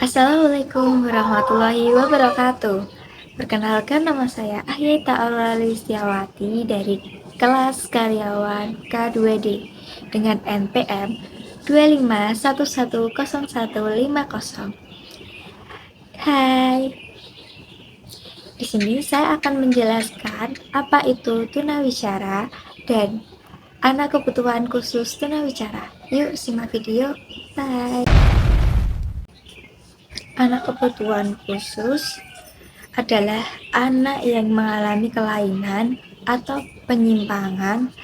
Assalamualaikum warahmatullahi wabarakatuh. Perkenalkan, nama saya Ahyeta Aurora Listiawati dari kelas karyawan K2D dengan NPM 25110150. Hai, di sini saya akan menjelaskan apa itu tunawicara dan anak kebutuhan khusus tunawicara. Yuk simak video. Bye. Anak kebutuhan khusus adalah anak yang mengalami kelainan atau penyimpangan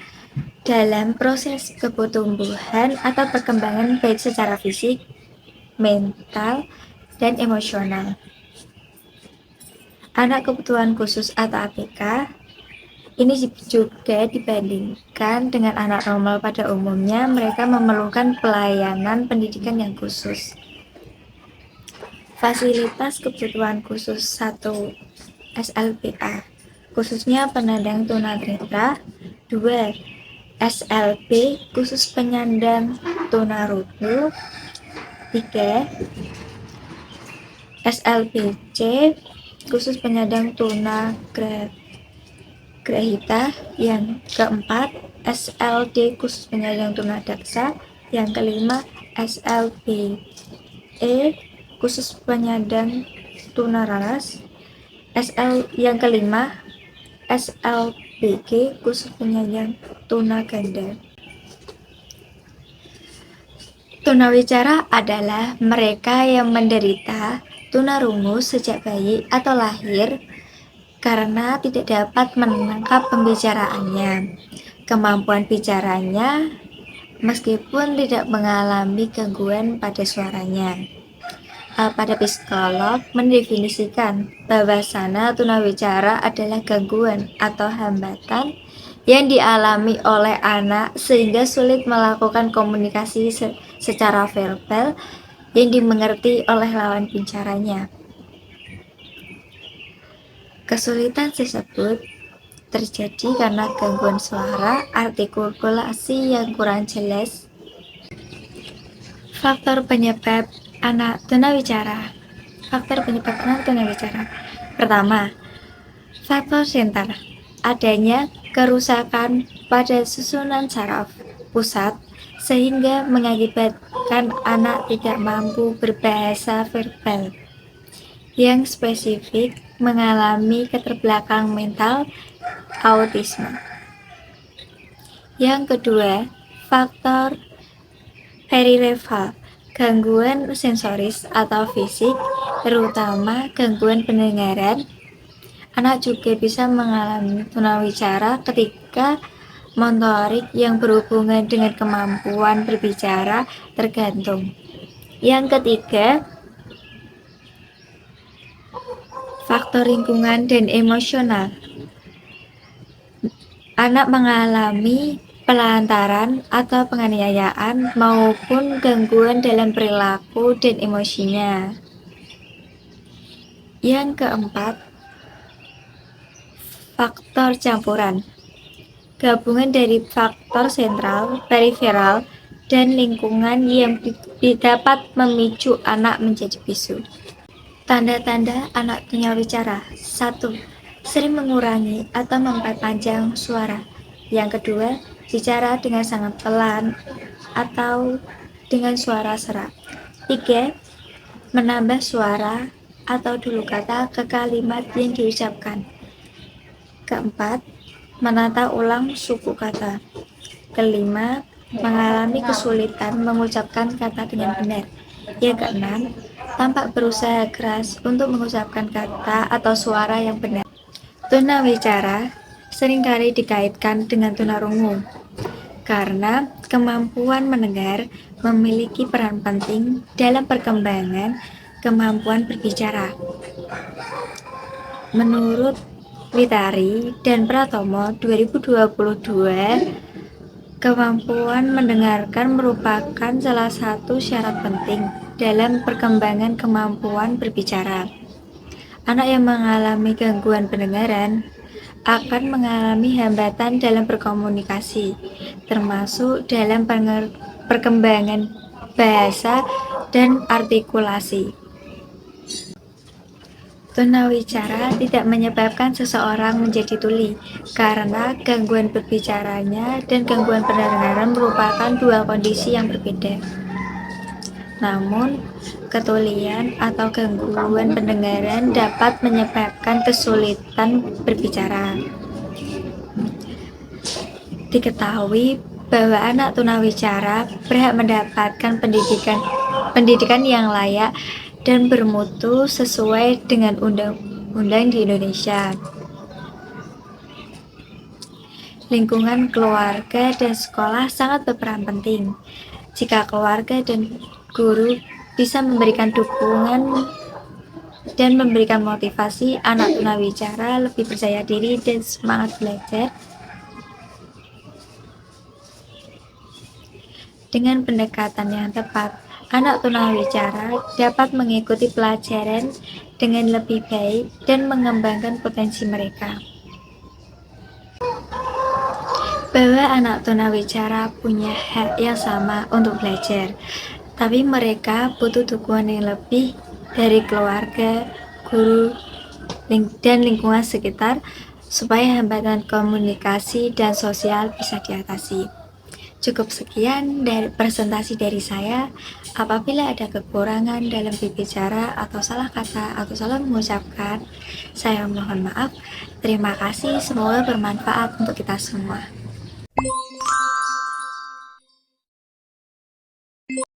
dalam proses pertumbuhan atau perkembangan baik secara fisik, mental, dan emosional. Anak kebutuhan khusus atau AKK ini juga dibandingkan dengan anak normal pada umumnya, mereka memerlukan pelayanan pendidikan yang khusus. Fasilitas kebutuhan khusus 1 SLPA, khususnya penyandang tunanetra. 2 SLP, khusus penyandang tunarungu. 3 SLPC, khusus penyandang tunagrahita. Yang keempat SLD, khusus penyandang tunadaksa. Yang kelima SLBE, khusus penyandang tunararas. Yang kelima SLBG, khusus penyandang tunaganda. Tunawicara adalah mereka yang menderita tunarungu sejak bayi atau lahir karena tidak dapat menangkap pembicaraannya. Kemampuan bicaranya meskipun tidak mengalami gangguan pada suaranya. Pada psikolog mendefinisikan bahwasana tunawicara adalah gangguan atau hambatan yang dialami oleh anak sehingga sulit melakukan komunikasi secara verbal yang dimengerti oleh lawan bicaranya. Kesulitan tersebut terjadi karena gangguan suara, artikulasi yang kurang jelas. Faktor penyebab anak tunawicara. Pertama, faktor senter, adanya kerusakan pada susunan saraf pusat sehingga mengakibatkan anak tidak mampu berbahasa verbal. Yang spesifik, mengalami keterbelakang mental, autisme. Yang kedua, faktor perileval, gangguan sensoris atau fisik, terutama gangguan pendengaran. Anak juga bisa mengalami tunawicara ketika motorik yang berhubungan dengan kemampuan berbicara tergantung. Yang ketiga, faktor lingkungan dan emosional. Anak mengalami pelantaran atau penganiayaan maupun gangguan dalam perilaku dan emosinya. Yang keempat, faktor campuran, gabungan dari faktor sentral, periferal, dan lingkungan yang dapat memicu anak menjadi bisu. Tanda-tanda anak tunawicara. 1. Sering mengurangi atau memperpanjang suara. Yang kedua, bicara dengan sangat pelan atau dengan suara serak. 3. Menambah suara atau dulu kata ke kalimat yang diucapkan. Keempat, menata ulang suku kata. Kelima, mengalami kesulitan mengucapkan kata dengan benar. Yang keenam, tampak berusaha keras untuk mengucapkan kata atau suara yang benar. Tunawicara seringkali dikaitkan dengan tunarungu karena kemampuan mendengar memiliki peran penting dalam perkembangan kemampuan berbicara. Menurut Witari dan Pratomo 2022, kemampuan mendengarkan merupakan salah satu syarat penting dalam perkembangan kemampuan berbicara. Anak yang mengalami gangguan pendengaran akan mengalami hambatan dalam berkomunikasi, termasuk dalam perkembangan bahasa dan artikulasi. Tunawicara tidak menyebabkan seseorang menjadi tuli, karena gangguan berbicaranya dan gangguan pendengaran merupakan dua kondisi yang berbeda. Namun, ketulian atau gangguan pendengaran dapat menyebabkan kesulitan berbicara. Diketahui bahwa anak tunawicara berhak mendapatkan pendidikan yang layak dan bermutu sesuai dengan undang-undang di Indonesia. Lingkungan keluarga dan sekolah sangat berperan penting. Jika keluarga dan guru bisa memberikan dukungan dan memberikan motivasi, anak tunawicara lebih percaya diri dan semangat belajar. Dengan pendekatan yang tepat, anak tunawicara dapat mengikuti pelajaran dengan lebih baik dan mengembangkan potensi mereka. Bahwa anak tunawicara punya hak yang sama untuk belajar, tapi mereka butuh dukungan yang lebih dari keluarga, guru, dan lingkungan sekitar supaya hambatan komunikasi dan sosial bisa diatasi. Cukup sekian dari presentasi dari saya. Apabila ada kekurangan dalam berbicara atau salah kata atau salah mengucapkan, saya mohon maaf. Terima kasih, semoga bermanfaat untuk kita semua.